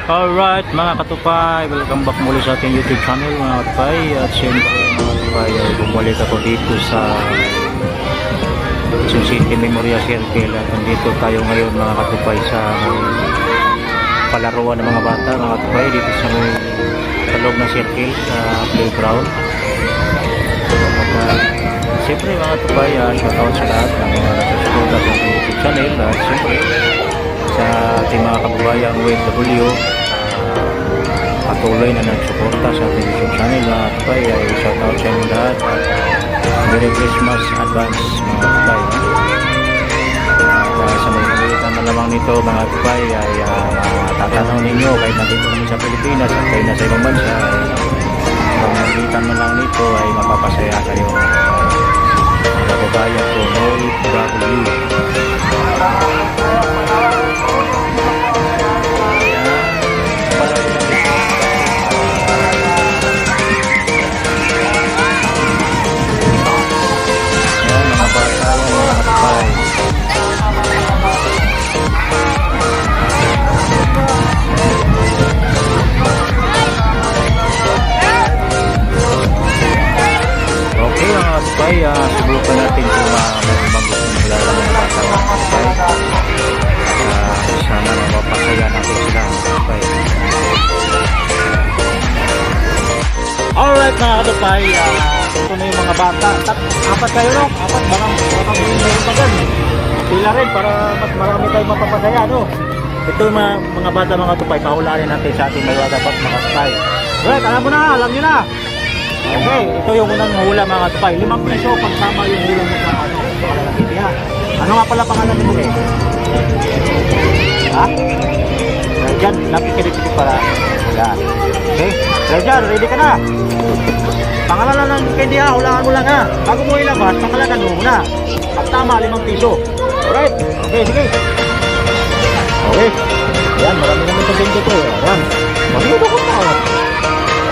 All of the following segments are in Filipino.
Alright mga katupay, welcome back muli sa ating YouTube channel mga katupay. At syempre mga katupay, ay bumalik ako dito sa Quezon City Memorial Circle. At nandito tayo ngayon mga katupay sa palaruan ng mga bata mga katupay dito sa loob ng circle sa playground. At syempre mga katupay, shoutout sa lahat ng mga nasusuporta sa ating YouTube channel. At syempre sa ating mga kababayang OFW, patuloy na nagsuporta sa ating YouTube channel mga katupay, ay shoutout sa inyo lahat at Merry Christmas advance mga katupay. At sa may kamilitan na lamang nito mga katupay ay tatanong ninyo kahit nandito kami sa Pilipinas at kayo na sa ibang bansa, ang kamilitan na lang nito ay mapapasaya kayo mga kababayan ko OFW. Subukan natin kung mag-gusto maglalaro ng bata mga katupay. Sana mapapasaya natin sila mga katupay. Alright mga katupay, ito na yung mga bata. Apat kayo no? Apat, baka meron pa dyan. Pila rin para mas marami tayong mapapasaya no? Ito yung mga bata mga katupay, pahularin natin sa ating mga dapat mga katupay. Alright, alam mo na, alam nyo na. Okay, ito yung unang hula mga katupay. 5 piso pag tama yung hula mo sa malalakiti ha. Ano nga pala pangalan mo eh? Ha? Dyan, napikiripit para hula. Okay, dyan, ready ka na. Pangalanan ng candy ha, hulaan mo lang ha. Bago mo ilabas, pangalanan mo muna. Pag tama, 5 piso. Alright, okay, sige. Okay, yan, marami naman sa candy ko. Yan, magluto ko pa o.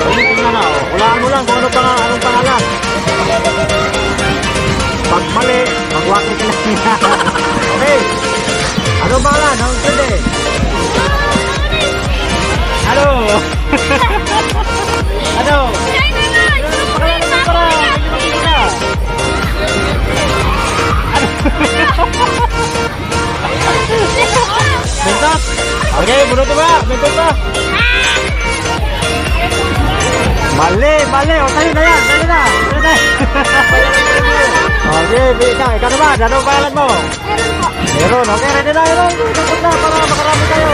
Tingnan na, hulaan mo lang kung anong pangalan. Pag mali, magwakit ka lang niya. Okay. Anong pangalan? Anong pwede? Ano? Ano? Pangalan naman para hindi na. Bentot? Okay, bunot ba? Bentot ba? Mali! O, tayo na yan! Tayo na! Okay, bisa. Ikaw naman, ano ang pangalan mo? Meron. Okay, ready na, Meron. Tukot na para makarami kayo.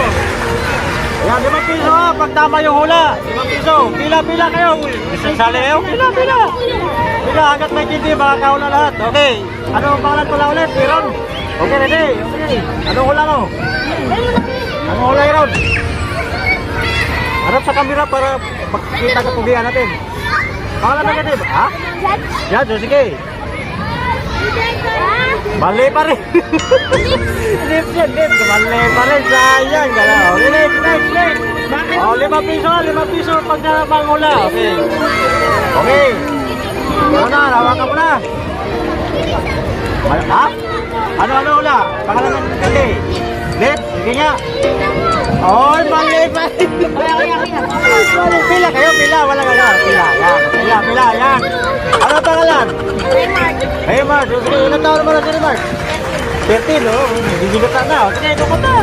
Ayan, 5 piso ha. Pag tama yung hula. 5 piso. Pila kayo. Isasali kayo. Pila. Hanggat may hindi, makakahula lahat. Okay. Ano ang pangalan pala ulit? Meron. Okay, ready. Okay. Anong hula mo? Anong hula, Meron? Harap sa kamera para makikita kapugian natin. Pangalan negatif, ha? Jad, sige. Mali pa rin. Lip. Mali pa rin. Sayang. Okay, next. Oh, 5 piso pag namangula. Okay. Muna, hawakan mo na. Ha? Ano hula? Pangalan negatif. Lip, sige nga. Oh, mali pa. Pila kayo, wala kayo. Pila, yan. Ano pangalan? Raymart. Sige, ilang taon naman na si Raymart? 13, no? Gigigata na. Sige, dukot na.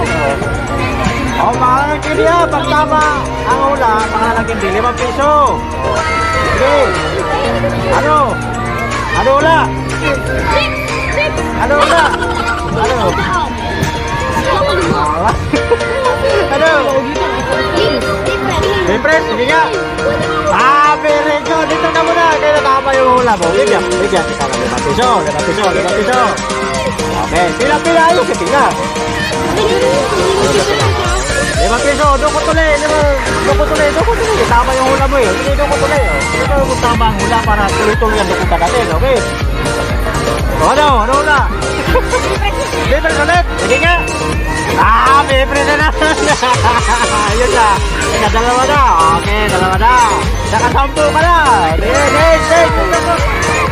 Oh, pangalan ng kindi ha. Pag tama ang hula, pangalan ng kindi, 5 piso. Sige. Ano hula? Ano? Different, sige nga. Very good. Dito na muna. Kaya tama yung hula mo. Bigyan. Ikaw na 5 piso. Okay, pila. Ayos, pila. 5 piso. Doon ko tuloy. Tama yung hula mo eh. Sige, doon ko tuloy. Ito yung tama ang hula para tuloy-tuloy ang dukutan natin. Okay. Ano hula? Different ulit. Sige nga. Different na. Ayun na. Dalawa na. Okay, dalawa na. Nakasampo ka na. Next.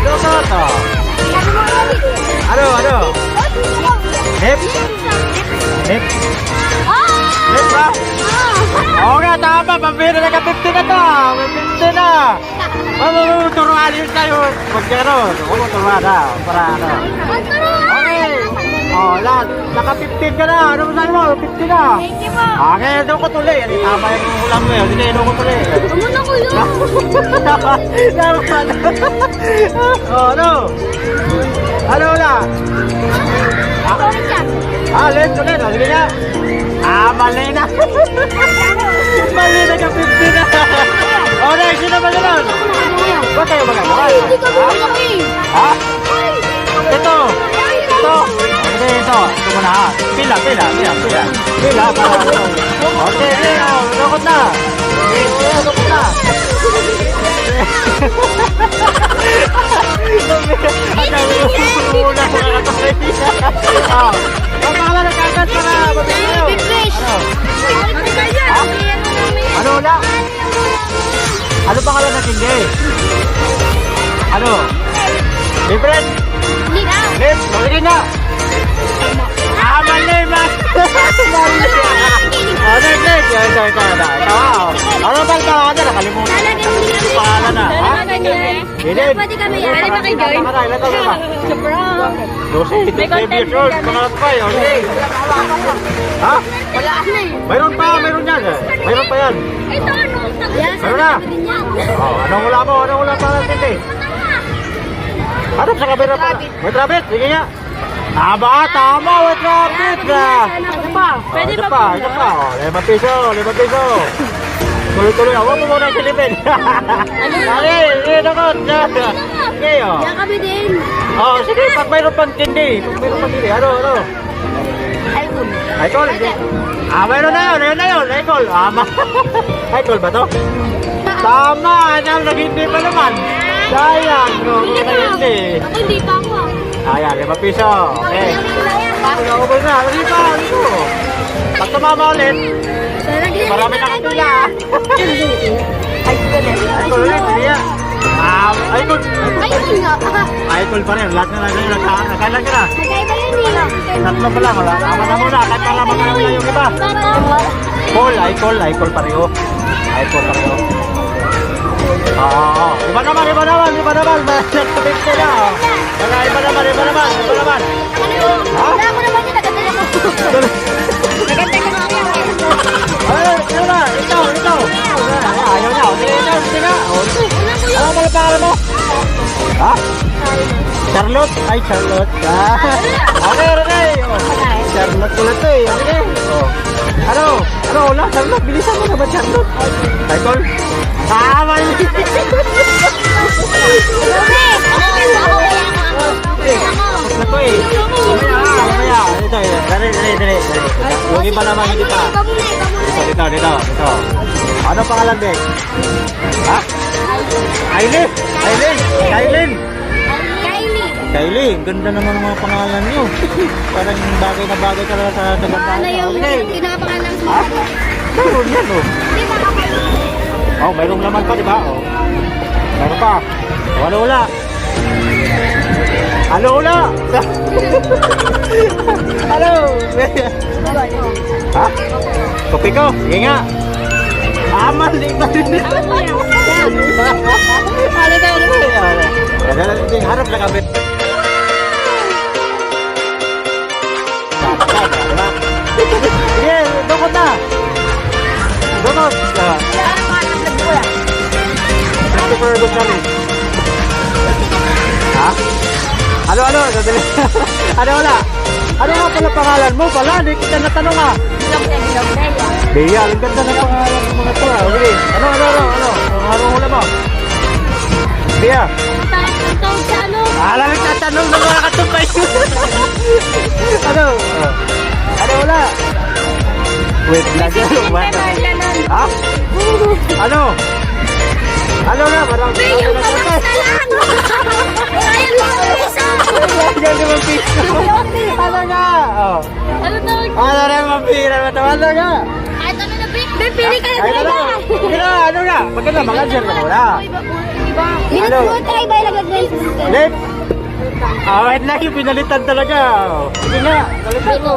Dukot. Ano? Hip? Hip ba? Oh, na, tama. Pambira na ka 50 na to. May 50 na. Turuan yun tayo. Magkaroon. Turuan na. Para ano. Okay. Oh, lahat. Naka 15 ka na. Ano mo sa'yo mo? 50 na. Thank you po. Okay, doon ko tuloy. Tama yung ulam mo yun. Sige, doon ko tuloy. Muna ko yun. Oh, ano? Ano na? Sorry siya. Ulit. Sige na. Mali na. Mali na ka 50 na. Oh, next. Sino ba naman? Ba't tayo magagawa? Hindi ka kami. Ha? Ito. Okay, ito. Ito muna ha. Pila. Pila para ito. Okay, dukot na. Dukot na. Ang pangalan ng kagat para mabili kayo. Big fish. Ano na? Ano pangalan ng tinggi? Ano? Different? Hindi na. Lip, mabili na. Mali, mas. Next. Ito. Ano ba ang pangalan? Nakalimutan. Pangalan na. Ha? Gilid. Pwede kami yan. Ano ba kayo join? Ilan taon ka ba? Sobrang. 12 years old. Pangalan pa yun. Ha? Wala na eh. Mayroon yan. Mayroon pa yan. Ito ano? Meron na. Anong wala pa natin eh? Harap sa kabira pa. May trapit. Sige nga. Tama. May trapit na. Pwede Isa pa po. pa. 5 piso. Tuloy. Huwag mo muna silipin. Okay, dakot. Okay, oh. Yan kami din. Oh, sige, pag mayroon pang tindi. Ano? Icol. Mayroon na yun. Icol. Icol ba to? Tama, nag-hindi pa naman. Sayang, no? Hindi. Ako hindi pa ako. Ayan, 5 piso. Okay. Naubos na. Hindi pa. Pag tumama ulit, marami na kapila. Icol ulit, hindi yan. Icol. Ayun nga. Icol pa rin. Lahat na lang yun. Nagkailan ka na. Magkaiba yun eh. Tatlo pa lang. Wala. Tama na muna. Kahit para magkailan na yung iba. Icol pareho. Oo. Iba naman. Nagkabit na. Iba naman. Ha? Wala ko naman yun. Nagkatala ko. Nagkatala ko. Ano na? Ito. Ayaw na. Sige nga. Ano pala pangalan mo? Ha? Charlotte? Ay, Charlotte. Okay. Charlotte ulit to eh. Sige. Ano? Wala. Charlotte. Bilisan mo na ba Charlotte? Icol? Tama yun. Ako eh. Mamaya. Ito. Dali. Yung iba naman hindi pa. Dito. Ano pangalan, Bek? Ha? Aileen. Kylie, ang ganda naman ng mga pangalan niyo. Parang bagay na bagay ka lang sa taga-taga. Ano yung pinapangalan mo? Ha? Meron yan, oh. Di ba ako? Oh, mayroong laman pa, di ba? Oh. Meron pa. Wala. Halo. Ha? Kopi ko? Sige nga. Mali. Harap na kami. Sige, dukot na. Christopher Gonzalez. Ha? Ano? Sadali. Wala? Ano nga pala pangalan mo pala? Hindi kita natanong ha. Bea, ang ganda ng pangalan ng mga to ha. Okay. Ano? Ano hula mo? Bea. Tawag sa ano? Alam mo, tatanong ng mga katumpay. Ano? Wala? Wait, lagi. Ha? Ano? Ano na? Parang Yung palas na lang! Sayang mga piso! Yan naman piso. Ano nga? Ano tawag? Ano na mapira? Ano nga? Kahit ano na, pili ka na Ay, talaga! ano nga? Maganda, mag-answer ka muna. Minute mo tayo ba ilagay sa system? Lip? Wait lang yung pinalitan talaga. Sige nga, palitan mo.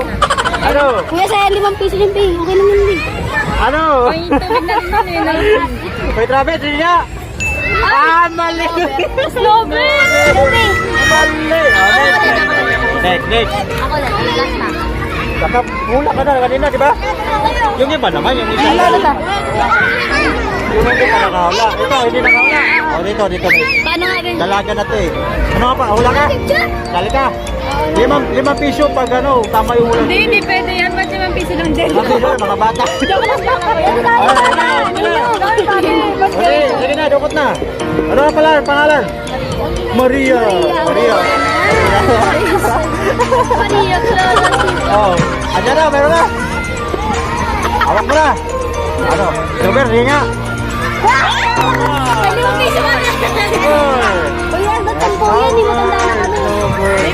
Ano? Kuya, sa 5 piso yung pay. Okay naman din. Ano? tubig na rin yun eh. Wait, rabbit, hindi niya. Ah, mali. Slobe! Mali. Next. Ako lang, last na. Saka hula ka na kanina, di ba? Yung iba naman, yung isa. Yung hindi ka nakahula. Ito, hindi nakahula. O, dito. Paano nga ganyan? Dalaga na to eh. Ano ka pa? Hula ka? Dali ka. 5 piso pag ano, tama yung hula. Hindi pwede yan. Ba't 5 piso lang din? Kasi yun, mga bata. Sige na, dukot na. Ano nga pala, pangalan? Maria. Maria Clara. Oh, andyan na, meron na. Hawak mo na. Ano? Silver, sige nga. Ay, 5 piso ka na. Uy, yan, ba't ang po yan? Hindi matanda na kami.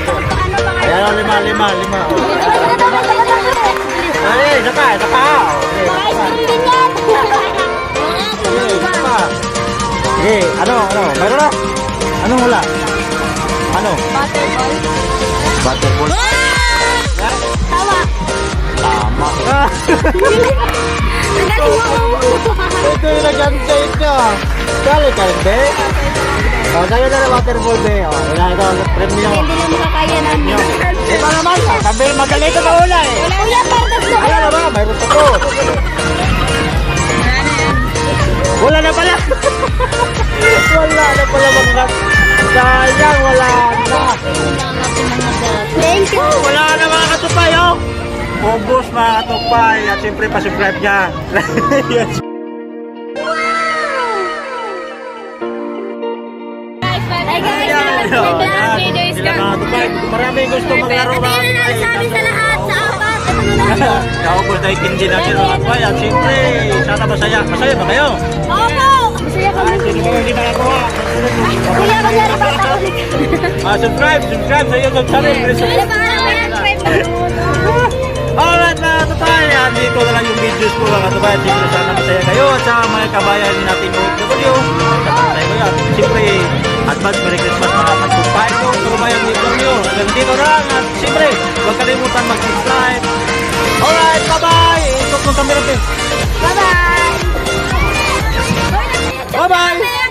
Paano ba kayo? Ayan, 5. Ay, isa pa. Baka isang din yan. Isa pa. Sige, ano, meron na. Anong hula? Ano? Butterball. Butterball. Tawa. Tama. Nagaling mo. Ito yung nag-ansay niya. Kali ka rin, be? O, sa'yo na na waterball, be. O, wala ito, premium. Hindi lang makakaya namin. Ito naman, sabi, magaling ka mahula eh. Wala ulit, para tatlo. Wala na ba? Mayroon pa to. Wala na pala. Wala na pala mga. Sayang, wala na. Thank you. Wala na mga katupay, oh. Ubus mga katupay. At siyempre, pa-subscribe niya. Hi guys, Sila mga katupay. Maraming gusto maglaro mga Tingnan na sa amin sa lahat, sa apat. Ito na lang. Naubos na ikindi natin mga katupay. At siyempre, sana masaya. Masaya ba kayo? Opo! Masaya kami. Sino ba hindi nakakuha? Kuya, kunyari bata ulit. Subscribe sa YouTube channel. Ano ba ang friend? Alright mga katupay, dito na lang yung videos ko mga katupay. Siyempre sana masaya kayo at sa mga kabayan natin OFW. Masaya ko yan. Siyempre, advance Merry Christmas mga katupay ko. Sa kabayan OFW. Hanggang dito na lang. At siyempre, huwag kalimutan mag-subscribe. Alright, bye-bye! Ikot mo kami natin. Bye-bye! Bye-bye!